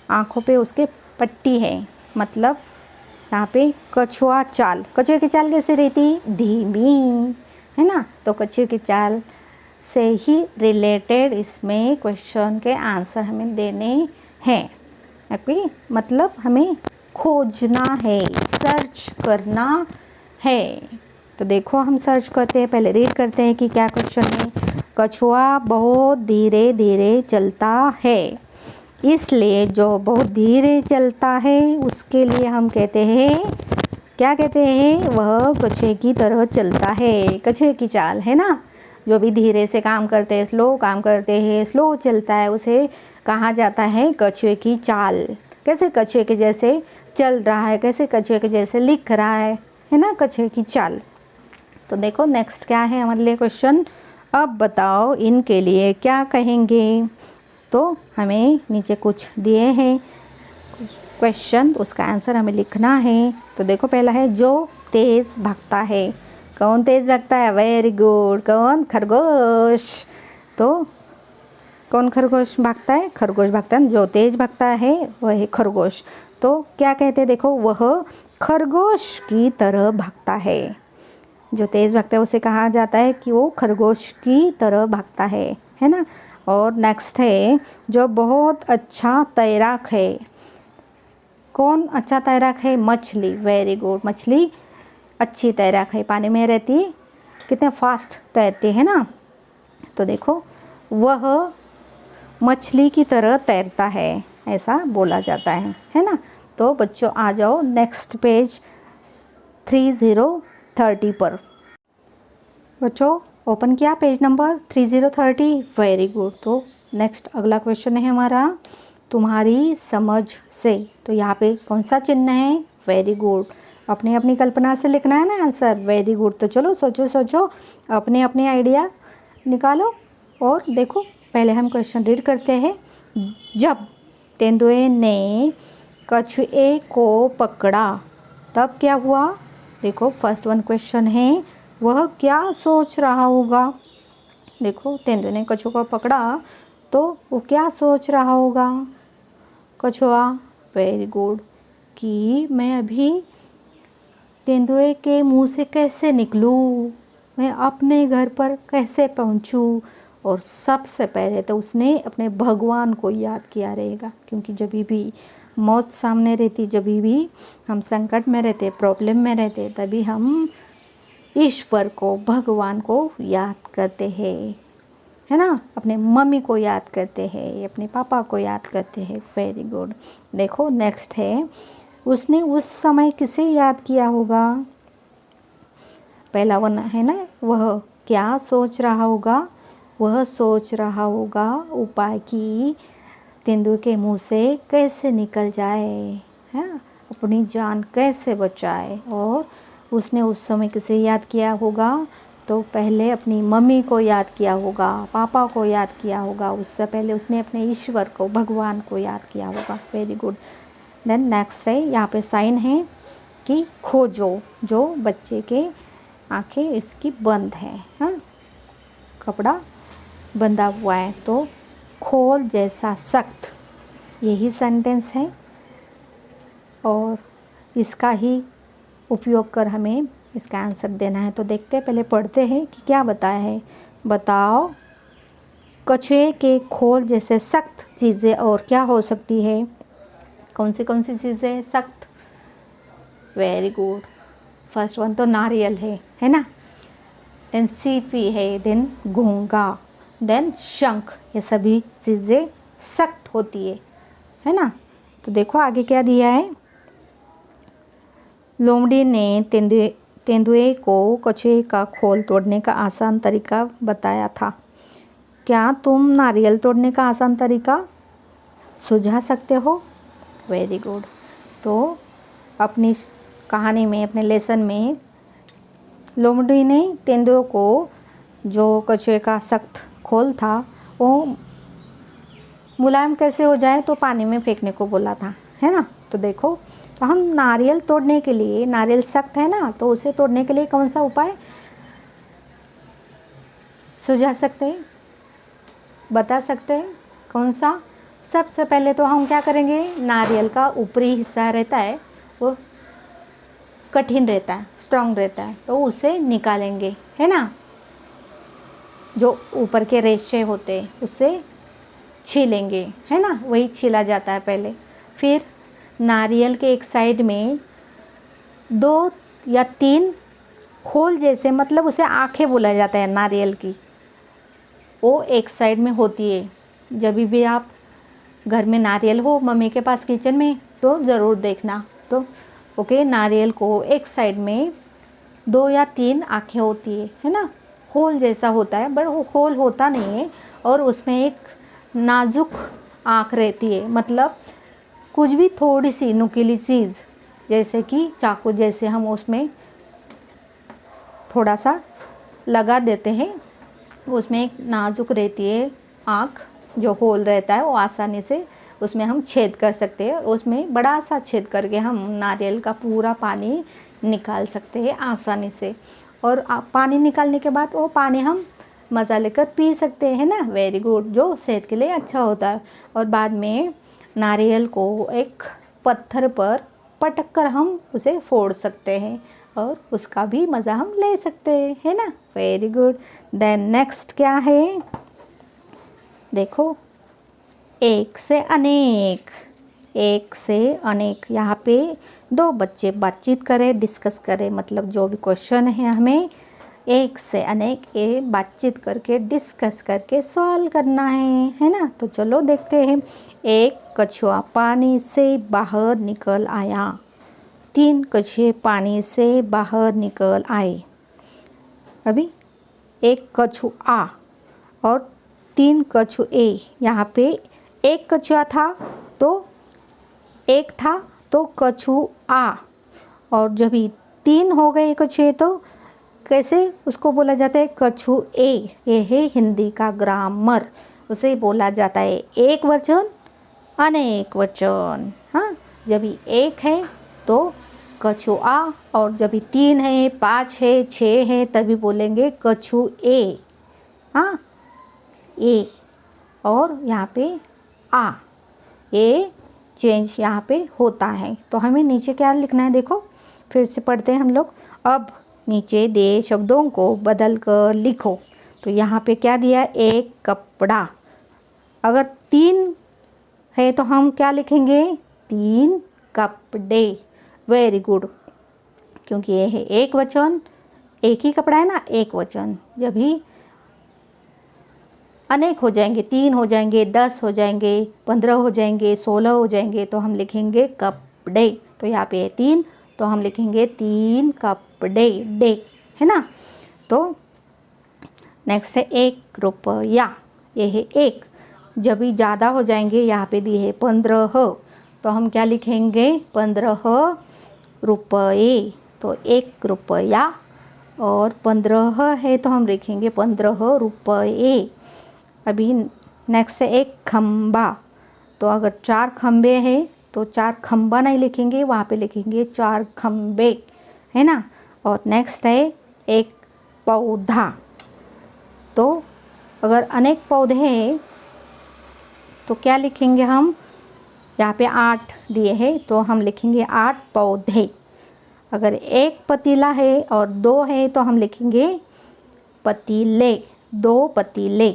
आँखों पे उसके पट्टी है, मतलब यहाँ पे कछुआ चाल। कछुए की चाल कैसे रहती? धीमी, है ना। तो कछुए की चाल से ही रिलेटेड इसमें क्वेश्चन के आंसर हमें देने हैं। ओके, मतलब हमें खोजना है, सर्च करना है। तो देखो हम सर्च करते हैं, पहले रीड करते हैं कि क्या क्वेश्चन है। कछुआ बहुत धीरे धीरे चलता है, इसलिए जो बहुत धीरे चलता है उसके लिए हम कहते हैं, क्या कहते हैं? वह कछुए की तरह चलता है। कछुए की चाल, है ना। जो भी धीरे से काम करते हैं, स्लो काम करते हैं, स्लो चलता है, उसे कहा जाता है कछुए की चाल। कैसे कछुए के जैसे चल रहा है, कैसे कछुए के जैसे लिख रहा है ना, कछुए की चाल। तो देखो नेक्स्ट क्या है हमारे लिए क्वेश्चन। अब बताओ इनके लिए क्या कहेंगे। तो हमें नीचे कुछ दिए हैं क्वेश्चन, तो उसका आंसर हमें लिखना है। तो देखो पहला है जो तेज़ भागता है। कौन तेज़ भागता है? वेरी गुड, कौन? खरगोश। तो कौन खरगोश भागता है? खरगोश भागता है। जो तेज़ भागता है वह है खरगोश। तो क्या कहते हैं? देखो वह खरगोश की तरह भागता है। जो तेज़ भागता है उसे कहा जाता है कि वो खरगोश की तरह भागता है ना। और नेक्स्ट है जो बहुत अच्छा तैराक है। कौन अच्छा तैराक है? मछली। वेरी गुड, मछली अच्छी तैराक है, पानी में रहती, कितने फास्ट तैरती है ना। तो देखो वह मछली की तरह तैरता है, ऐसा बोला जाता है ना। तो बच्चों आ जाओ नेक्स्ट पेज 3030 पर। बच्चों ओपन किया पेज नंबर 3030। Very good. तो नेक्स्ट अगला क्वेश्चन है हमारा, तुम्हारी समझ से। तो यहाँ पे कौन सा चिन्ह है? वेरी गुड, अपनी अपनी कल्पना से लिखना है ना आंसर। Very good. तो चलो सोचो सोचो, अपने अपने आइडिया निकालो और देखो। पहले हम क्वेश्चन रीड करते हैं। जब तेंदुए ने कछुए को पकड़ा तब क्या हुआ? देखो फर्स्ट वन क्वेश्चन है, वह क्या सोच रहा होगा? देखो तेंदुए ने कछुआ को पकड़ा तो वो क्या सोच रहा होगा? कछुआ, वेरी गुड, कि मैं अभी तेंदुए के मुंह से कैसे निकलूं, मैं अपने घर पर कैसे पहुंचूं। और सबसे पहले तो उसने अपने भगवान को याद किया रहेगा, क्योंकि जब भी मौत सामने रहती, जब भी हम संकट में रहते, प्रॉब्लम में रहते, तभी हम ईश्वर को, भगवान को याद करते हैं, है ना। अपने मम्मी को याद करते हैं, अपने पापा को याद करते हैं। Very good. देखो नेक्स्ट है, उसने उस समय किसे याद किया होगा? पहला वन है ना, वह क्या सोच रहा होगा? वह सोच रहा होगा उपाय कि तेंदुए के मुंह से कैसे निकल जाए, है, अपनी जान कैसे बचाए। और उसने उस समय किसे याद किया होगा? तो पहले अपनी मम्मी को याद किया होगा, पापा को याद किया होगा, उससे पहले उसने अपने ईश्वर को, भगवान को याद किया होगा। Very good. देन नेक्स्ट है, यहाँ पे साइन है कि खोजो। जो बच्चे के आंखें इसकी बंद है, हाँ, कपड़ा बंधा हुआ है, तो खोल जैसा सख्त, यही सेंटेंस है और इसका ही उपयोग कर हमें इसका आंसर देना है। तो देखते हैं, पहले पढ़ते हैं कि क्या बताया है। बताओ कछुए के खोल जैसे सख्त चीज़ें और क्या हो सकती है? कौन सी चीज़ें सख्त? वेरी गुड, फर्स्ट वन तो नारियल है ना। देन सीपी है, देन घोंगा, देन शंख, ये सभी चीज़ें सख्त होती है ना। तो देखो आगे क्या दिया है। लोमड़ी ने तेंदुए को कछुए का खोल तोड़ने का आसान तरीका बताया था। क्या तुम नारियल तोड़ने का आसान तरीका सुझा सकते हो? Very good. तो अपनी कहानी में, अपने लेसन में लोमड़ी ने तेंदुए को जो कछुए का सख्त खोल था वो मुलायम कैसे हो जाए, तो पानी में फेंकने को बोला था, है ना। तो देखो, तो हम नारियल तोड़ने के लिए, नारियल सख्त है ना, तो उसे तोड़ने के लिए कौन सा उपाय सुझा सकते हैं, बता सकते हैं कौन सा। सबसे पहले तो हम क्या करेंगे, नारियल का ऊपरी हिस्सा रहता है वो कठिन रहता है, स्ट्रांग रहता है, तो उसे निकालेंगे, है ना। जो ऊपर के रेशे होते हैं उससे छीलेंगे, है ना, वही छीला जाता है पहले। फिर नारियल के एक साइड में 2 या 3 खोल जैसे, मतलब उसे आंखें बोला जाता है नारियल की, वो एक साइड में होती है। जब भी आप घर में नारियल हो मम्मी के पास किचन में, तो ज़रूर देखना। तो ओके, नारियल को एक साइड में 2 या 3 आंखें होती है ना, होल जैसा होता है, बट वो होल होता नहीं है, और उसमें एक नाजुक आँख रहती है, मतलब कुछ भी थोड़ी सी नुकीली चीज़, जैसे कि चाकू जैसे, हम उसमें थोड़ा सा लगा देते हैं, उसमें एक नाजुक रहती है आँख, जो होल रहता है वो आसानी से उसमें हम छेद कर सकते हैं, उसमें बड़ा सा छेद करके हम नारियल का पूरा पानी निकाल सकते हैं आसानी से। और पानी निकालने के बाद वो पानी हम मज़ा लेकर पी सकते हैं ना, वेरी गुड, जो सेहत के लिए अच्छा होता है। और बाद में नारियल को एक पत्थर पर पटक कर हम उसे फोड़ सकते हैं, और उसका भी मज़ा हम ले सकते हैं, है ना, वेरी गुड। देन नेक्स्ट क्या है, देखो, एक से अनेक, एक से अनेक, यहाँ पे 2 बच्चे बातचीत करें, डिस्कस करें, मतलब जो भी क्वेश्चन है हमें एक से अनेक ये बातचीत करके, डिस्कस करके सॉल्व करना है ना। तो चलो देखते हैं। एक कछुआ पानी से बाहर निकल आया, 3 कछुए पानी से बाहर निकल आए। अभी एक कछुआ और 3 कछुए, यहाँ पे एक कछुआ था तो एक था तो कछुआ, और जब 3 हो गए कछुए तो कैसे उसको बोला जाता है, कछुए। ये है हिंदी का ग्रामर, उसे बोला जाता है एक वचन अनेक वचन। हाँ, जब एक है तो कछुआ, और जब 3 है, 5 है, 6 है, तभी बोलेंगे कछुए। हाँ, ए, और यहाँ पे आ, ये चेंज यहाँ पे होता है। तो हमें नीचे क्या लिखना है, देखो फिर से पढ़ते हैं हम लोग। अब नीचे दे शब्दों को बदल कर लिखो। तो यहाँ पे क्या दिया, एक कपड़ा। अगर 3 है तो हम क्या लिखेंगे, 3 कपड़े, वेरी गुड, क्योंकि ये है एक वचन, एक ही कपड़ा है ना, एक वचन। जब भी अनेक हो जाएंगे, 3 हो जाएंगे, 10 हो जाएंगे, 15 हो जाएंगे, 16 हो जाएंगे, तो हम लिखेंगे कपड़े। तो यहाँ पे 3, तो हम लिखेंगे 3 कपड़े, डे, है ना। तो नेक्स्ट है 1 रुपया, ये है 1। जब भी ज़्यादा हो जाएंगे, यहाँ पे दी है 15, तो हम क्या लिखेंगे, 15 रुपये। तो 1 रुपया, और 15 है तो हम लिखेंगे 15 रुपये। अभी नेक्स्ट है 1 खम्बा। तो अगर 4 खम्बे हैं तो 4 खम्बा नहीं लिखेंगे, वहाँ पे लिखेंगे 4 खम्बे, है ना। और नेक्स्ट है 1 पौधा। तो अगर अनेक पौधे हैं तो क्या लिखेंगे हम, यहाँ पे 8 दिए हैं तो हम लिखेंगे 8 पौधे। अगर 1 पतीला है और 2 है तो हम लिखेंगे पतीले, 2 पतीले।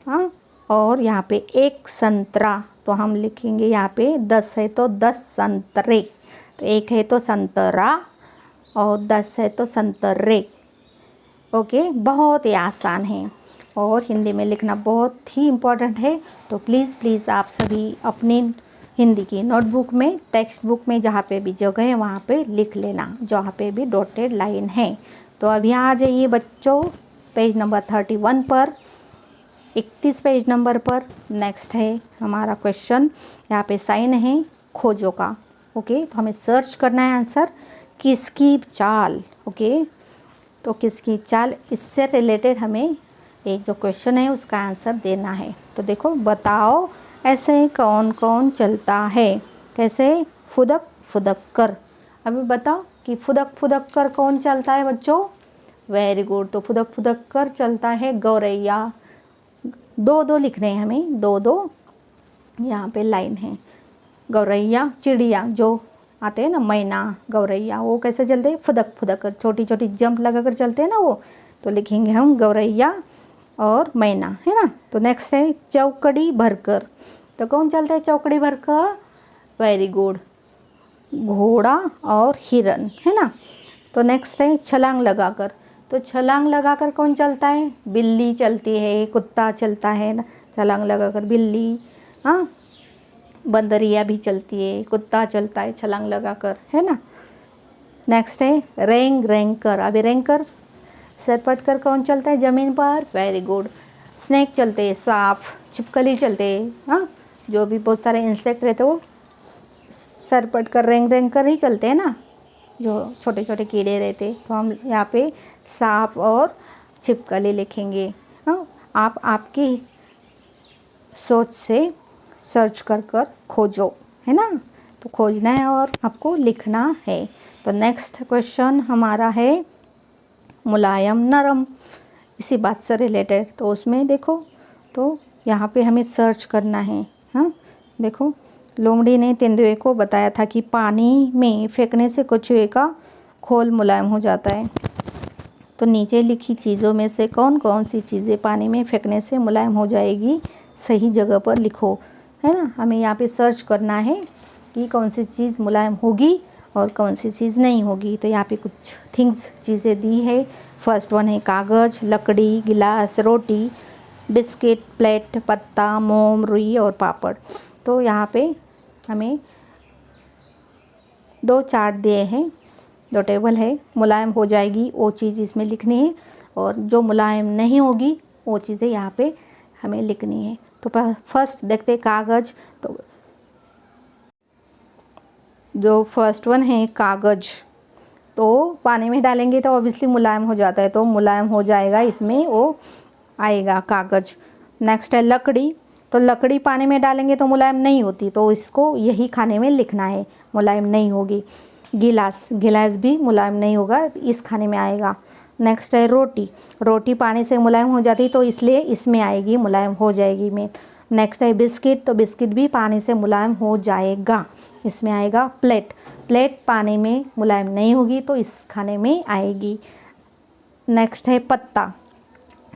हाँ, और यहाँ पे 1 संतरा, तो हम लिखेंगे यहाँ पे 10 है तो 10 संतरे। तो 1 है तो संतरा और 10 है तो संतरे। ओके, बहुत ही आसान है और हिंदी में लिखना बहुत ही इम्पोर्टेंट है। तो प्लीज़ प्लीज़ आप सभी अपनी हिंदी की नोटबुक में, टेक्स्ट बुक में, जहाँ पे भी जगह है वहाँ पे लिख लेना, जहाँ पे भी डॉटेड लाइन है। तो अभी आ जाइए बच्चों पेज नंबर 31 पर, 31 पेज नंबर पर। नेक्स्ट है हमारा क्वेश्चन, यहाँ पे साइन है खोजो का। ओके, तो हमें सर्च करना है आंसर, किसकी चाल। ओके, तो किसकी चाल, इससे रिलेटेड हमें एक जो क्वेश्चन है उसका आंसर देना है। तो देखो, बताओ ऐसे कौन कौन चलता है। कैसे? फुदक फुदक कर। अभी बताओ कि फुदक फुदक कर कौन चलता है बच्चों? Very good. तो फुदक फुदक कर चलता है गौरैया। दो दो लिखने हैं हमें, दो दो यहाँ पे लाइन है। गौरैया चिड़िया जो आते हैं ना, मैना गौरैया, वो कैसे चलते हैं? फुदक फुदक कर, छोटी छोटी जंप लगा कर चलते हैं ना वो। तो लिखेंगे हम गौरैया और मैना, है ना। तो नेक्स्ट है चौकड़ी भरकर। तो कौन चलता है चौकड़ी भरकर? वेरी गुड, घोड़ा और हिरन, है ना। तो नेक्स्ट है छलांग लगाकर। तो छलांग लगाकर कौन चलता है? बिल्ली चलती है, कुत्ता चलता है ना, छलांग लगाकर बिल्ली। हाँ, बंदरिया भी चलती है, कुत्ता चलता है छलांग लगाकर, है ना। नेक्स्ट है रेंग रेंग कर। अभी रेंग कर, सरपट कर कौन चलता है ज़मीन पर? वेरी गुड, स्नेक चलते हैं, सांप, छिपकली चलते हैं। हाँ, जो भी बहुत सारे इंसेक्ट रहते वो सरपट कर रेंग रेंग कर ही चलते हैं ना, जो छोटे छोटे कीड़े रहते। तो हम यहाँ पे सांप और छिपकली लिखेंगे। हाँ, आप आपकी सोच से सर्च कर कर खोजो, है ना। तो खोजना है और आपको लिखना है। तो नेक्स्ट क्वेश्चन हमारा है मुलायम नरम, इसी बात से रिलेटेड। तो उसमें देखो, तो यहाँ पे हमें सर्च करना है। हाँ, देखो, लोमड़ी ने तेंदुए को बताया था कि पानी में फेंकने से कछुए का खोल मुलायम हो जाता है। तो नीचे लिखी चीज़ों में से कौन कौन सी चीज़ें पानी में फेंकने से मुलायम हो जाएगी? सही जगह पर लिखो, है ना। हमें यहाँ पे सर्च करना है कि कौन सी चीज़ मुलायम होगी और कौन सी चीज़ नहीं होगी। तो यहाँ पे कुछ थिंग्स चीज़ें दी है। फर्स्ट वन है कागज़, लकड़ी, गिलास, रोटी, बिस्किट, प्लेट, पत्ता, मोम, रुई और पापड़। तो यहाँ पे हमें दो चार्ट दिए हैं, दो टेबल है। मुलायम हो जाएगी वो चीज़ इसमें लिखनी है, और जो मुलायम नहीं होगी वो चीज़ें यहाँ पे हमें लिखनी है। तो फर्स्ट देखते कागज़। तो जो फर्स्ट वन है कागज़, तो पानी में डालेंगे तो ऑब्वियसली मुलायम हो जाता है, तो मुलायम हो जाएगा, इसमें वो आएगा कागज़। नेक्स्ट है लकड़ी। तो लकड़ी पानी में डालेंगे तो मुलायम नहीं होती, तो इसको यही खाने में लिखना है, मुलायम नहीं होगी। गिलास, गिलास भी मुलायम नहीं होगा, इस खाने में आएगा। नेक्स्ट है रोटी। रोटी पानी से मुलायम हो जाती, तो इसलिए इसमें आएगी, मुलायम हो जाएगी में। नेक्स्ट है बिस्किट। तो बिस्किट भी पानी से मुलायम हो जाएगा, इसमें आएगा। प्लेट, प्लेट पानी में मुलायम नहीं होगी, तो इस खाने में आएगी। नेक्स्ट है पत्ता।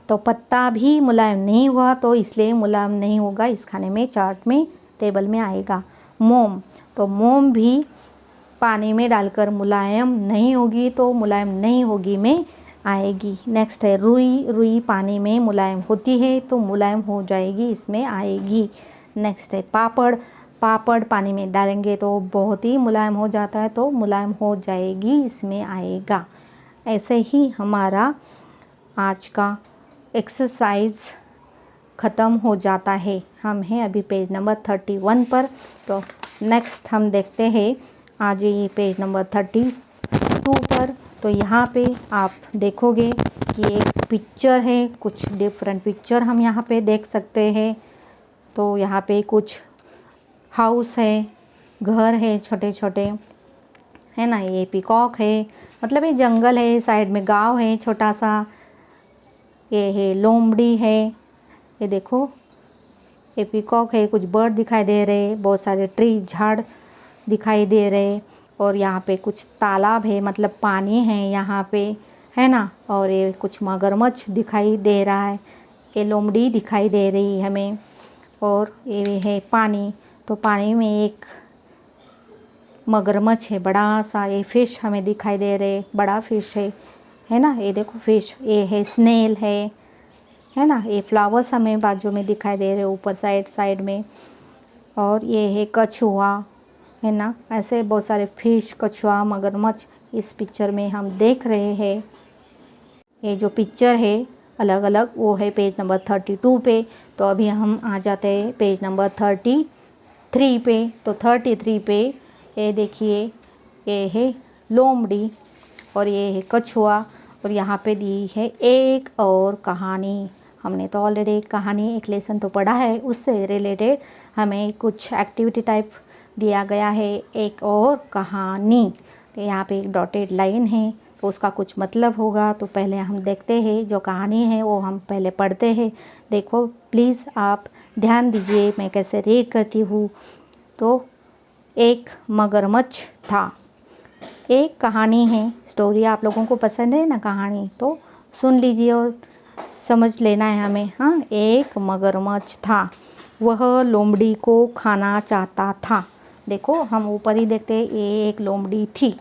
तो पत्ता भी मुलायम नहीं हुआ, तो इसलिए मुलायम नहीं होगा, इस खाने में, चार्ट में, टेबल में आएगा। मोम। तो मोम भी पानी में डालकर मुलायम नहीं होगी, तो मुलायम नहीं होगी में आएगी। नेक्स्ट है रुई। रुई पानी में मुलायम होती है, तो मुलायम हो जाएगी, इसमें आएगी। नेक्स्ट है पापड़। पापड़ पानी में डालेंगे तो बहुत ही मुलायम हो जाता है, तो मुलायम हो जाएगी, इसमें आएगा। ऐसे ही हमारा आज का एक्सरसाइज ख़त्म हो जाता है। हम हैं अभी पेज नंबर 31 पर। तो नेक्स्ट हम देखते हैं आज ये पेज नंबर 32 पर। तो यहाँ पे आप देखोगे कि एक पिक्चर है, कुछ डिफरेंट पिक्चर हम यहाँ पे देख सकते हैं। तो यहाँ पे कुछ हाउस है, घर है छोटे छोटे, है ना। ये पीकॉक है, मतलब ये जंगल है, साइड में गांव है छोटा सा। ये है लोमड़ी है, ये देखो, ये पीकॉक है, कुछ बर्ड दिखाई दे रहे, बहुत सारे ट्री, झाड़ दिखाई दे रहे। और यहाँ पे कुछ तालाब है, मतलब पानी है यहाँ पे, है ना। और ये कुछ मगरमच्छ दिखाई दे रहा है, ये लोमड़ी दिखाई दे रही है हमें। और ये है पानी। तो पानी में एक मगरमच्छ है बड़ा सा, ये फिश हमें दिखाई दे रहे, बड़ा फिश है ना। ये देखो फिश, ये है स्नेल है ना। ये फ्लावर्स हमें बाजू में दिखाई दे रहे ऊपर साइड में। और ये है कछुआ, है ना। ऐसे बहुत सारे फिश, कछुआ, मगरमच्छ इस पिक्चर में हम देख रहे हैं। ये जो पिक्चर है अलग अलग, वो है पेज नंबर 32 पे। तो अभी हम आ जाते हैं पेज नंबर 33 पे। तो 33 पे ये देखिए, ये है लोमड़ी और ये है कछुआ। और यहाँ पे दी है एक और कहानी, हमने तो ऑलरेडी कहानी एक लेसन तो पढ़ा है, उससे रिलेटेड हमें कुछ एक्टिविटी टाइप दिया गया है, एक और कहानी। तो यहाँ पे एक डॉटेड लाइन है तो उसका कुछ मतलब होगा। तो पहले हम देखते हैं, जो कहानी है वो हम पहले पढ़ते हैं। देखो प्लीज़ आप ध्यान दीजिए मैं कैसे रीड करती हूँ। तो एक मगरमच्छ था। एक कहानी है, स्टोरी आप लोगों को पसंद है ना कहानी, तो सुन लीजिए और समझ लेना है हमें। हाँ, एक मगरमच्छ था, वह लोमड़ी को खाना चाहता था। देखो हम ऊपर ही देखते हैं, एक लोमड़ी थी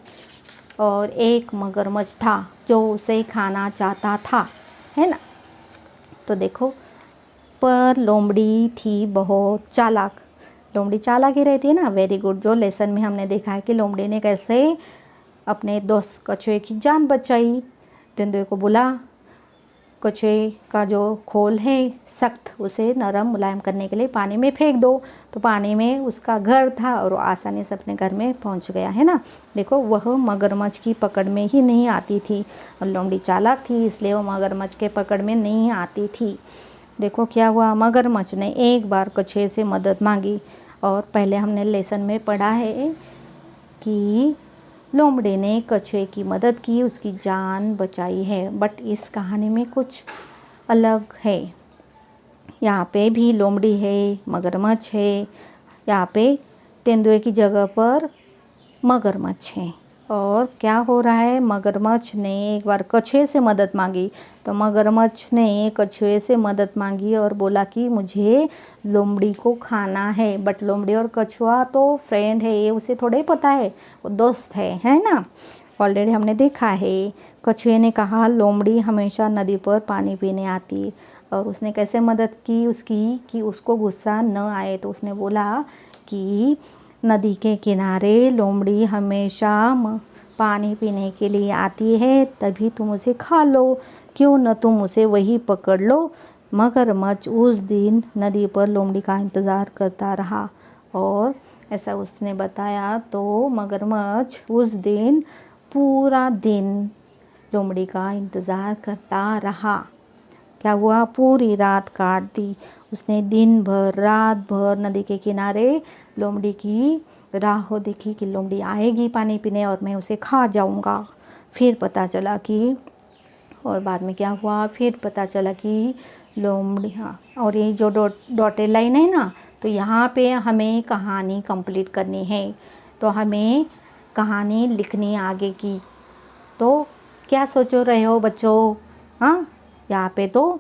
और एक मगरमच्छ था जो उसे खाना चाहता था, है ना। तो देखो, पर लोमड़ी थी बहुत चालाक। लोमड़ी चालाक ही रहती है ना। Very good. जो लेसन में हमने देखा है कि लोमड़ी ने कैसे अपने दोस्त कछुए की जान बचाई। तेंदुए को बोला कछुए का जो खोल है सख्त, उसे नरम मुलायम करने के लिए पानी में फेंक दो। तो पानी में उसका घर था और वो आसानी से अपने घर में पहुंच गया, है ना। देखो वह मगरमच्छ की पकड़ में ही नहीं आती थी और लोमड़ी चालाक थी इसलिए वो मगरमच्छ के पकड़ में नहीं आती थी। देखो क्या हुआ, मगरमच्छ ने एक बार कछुए से मदद मांगी। और पहले हमने लेसन में पढ़ा है कि लोमड़ी ने कछुए की मदद की, उसकी जान बचाई है। बट इस कहानी में कुछ अलग है। यहाँ पे भी लोमड़ी है, मगरमच्छ है, यहाँ पे तेंदुए की जगह पर मगरमच्छ है। और क्या हो रहा है, मगरमच्छ ने एक बार कछुए से मदद मांगी। तो मगरमच्छ ने कछुए से मदद मांगी और बोला कि मुझे लोमड़ी को खाना है। बट लोमड़ी और कछुआ तो फ्रेंड है, ये उसे थोड़ा ही पता है, वो दोस्त है ना। ऑलरेडी हमने देखा है। कछुए ने कहा लोमड़ी हमेशा नदी पर पानी पीने आती और उसने कैसे मदद की उसकी कि उसको गुस्सा न आए। तो उसने बोला कि नदी के किनारे लोमड़ी हमेशा पानी पीने के लिए आती है, तभी तुम उसे खा लो, क्यों न तुम उसे वही पकड़ लो। मगरमच्छ उस दिन नदी पर लोमड़ी का इंतज़ार करता रहा और ऐसा उसने बताया। तो मगरमच्छ उस दिन पूरा दिन लोमड़ी का इंतज़ार करता रहा। क्या हुआ, पूरी रात काट दी उसने। दिन भर रात भर नदी के किनारे लोमड़ी की राह देखी कि लोमड़ी आएगी पानी पीने और मैं उसे खा जाऊंगा। फिर पता चला कि, और बाद में क्या हुआ, फिर पता चला कि लोमड़ी, हाँ, और ये जो डॉटेड लाइन है ना, तो यहाँ पे हमें कहानी कंप्लीट करनी है। तो हमें कहानी लिखनी आगे की। तो क्या सोचो रहे हो बच्चों? हाँ, यहाँ पे तो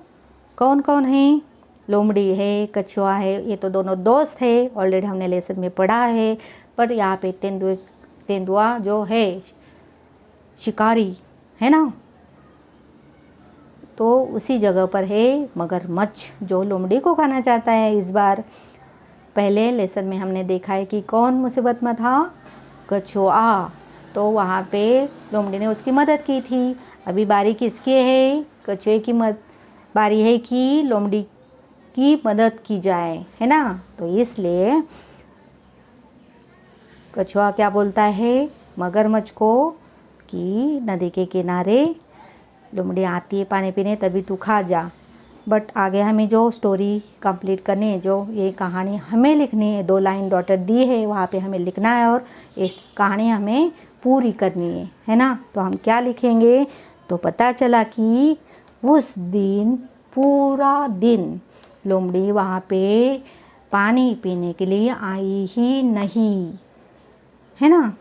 कौन कौन है, लोमड़ी है, कछुआ है, ये तो दोनों दोस्त है, ऑलरेडी हमने लेसन में पढ़ा है। पर यहाँ पे तेंदुआ जो है शिकारी, है ना, तो उसी जगह पर है मगरमच्छ जो लोमड़ी को खाना चाहता है इस बार। पहले लेसन में हमने देखा है कि कौन मुसीबत में था, कछुआ। तो वहाँ पे लोमड़ी ने उसकी मदद की थी। अभी बारी किसकी है, कछुए की बारी है कि लोमड़ी की मदद की जाए, है ना। तो इसलिए कछुआ क्या बोलता है मगरमच्छ को कि नदी के किनारे लोमड़ी आती है पानी पीने, तभी तू खा जा। बट आगे हमें जो स्टोरी कंप्लीट करनी है, जो ये कहानी हमें लिखनी है, 2 लाइन डॉटेड दी है वहाँ पे हमें लिखना है और इस कहानी हमें पूरी करनी है ना। तो हम क्या लिखेंगे, तो पता चला कि उस दिन पूरा दिन लोमड़ी वहाँ पे पानी पीने के लिए आई ही नहीं, है ना।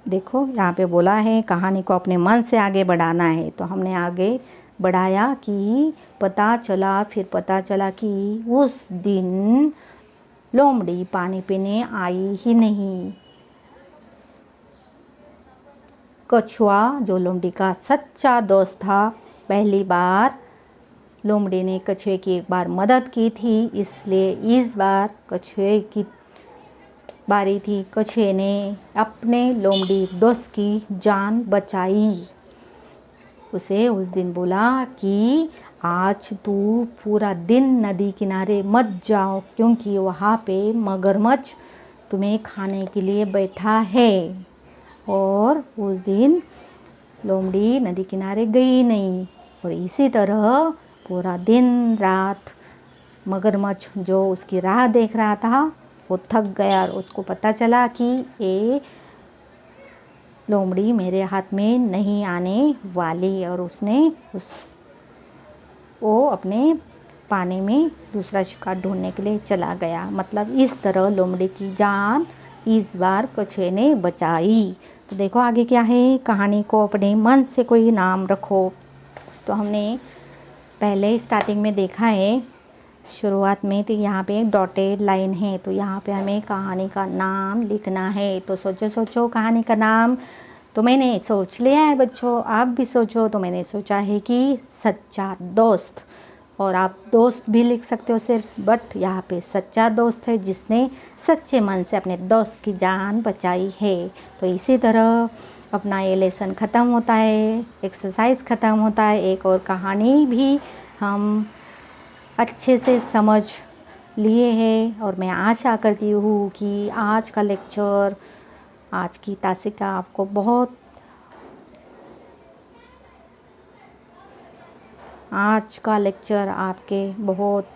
देखो यहाँ पे बोला है कहानी को अपने मन से आगे बढ़ाना है। तो हमने आगे बढ़ाया कि पता चला, फिर पता चला कि उस दिन लोमड़ी पानी पीने आई ही नहीं। कछुआ जो लोमड़ी का सच्चा दोस्त था, पहली बार लोमड़ी ने कछुए की एक बार मदद की थी, इसलिए इस बार कछुए की बारी थी। कछुए ने अपने लोमड़ी दोस्त की जान बचाई। उसे उस दिन बोला कि आज तू पूरा दिन नदी किनारे मत जाओ, क्योंकि वहाँ पे मगरमच्छ तुम्हें खाने के लिए बैठा है। और उस दिन लोमड़ी नदी किनारे गई नहीं। और इसी तरह पूरा दिन रात मगरमच्छ जो उसकी राह देख रहा था वो थक गया और उसको पता चला कि ये लोमड़ी मेरे हाथ में नहीं आने वाली, और उसने वो अपने पानी में दूसरा शिकार ढूंढने के लिए चला गया। मतलब इस तरह लोमड़ी की जान इस बार कछुए ने बचाई। तो देखो आगे क्या है, कहानी को अपने मन से कोई नाम रखो। तो हमने पहले स्टार्टिंग में देखा है शुरुआत में, तो यहाँ पे एक डॉटेड लाइन है, तो यहाँ पे हमें कहानी का नाम लिखना है। तो सोचो कहानी का नाम। तो मैंने सोच लिया है बच्चों, आप भी सोचो। तो मैंने सोचा है कि सच्चा दोस्त, और आप दोस्त भी लिख सकते हो सिर्फ, बट यहाँ पे सच्चा दोस्त है जिसने सच्चे मन से अपने दोस्त की जान बचाई है। तो इसी तरह अपना ये लेसन ख़त्म होता है, एक्सरसाइज ख़त्म होता है। एक और कहानी भी हम अच्छे से समझ लिए हैं, और मैं आशा करती हूँ कि आज का लेक्चर, आज की तासिका आपको आज का लेक्चर आपके बहुत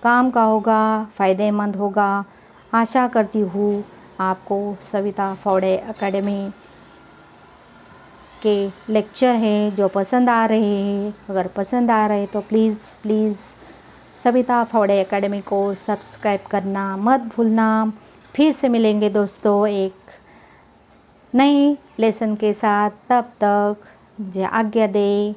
काम का होगा, फ़ायदेमंद होगा। आशा करती हूँ आपको सविता फावड़े एकेडमी के लेक्चर है जो पसंद आ रहे हैं। अगर पसंद आ रहे तो प्लीज़ सविता फावड़े एकेडमी को सब्सक्राइब करना मत भूलना। फिर से मिलेंगे दोस्तों एक नई लेसन के साथ, तब तक मुझे आज्ञा दे।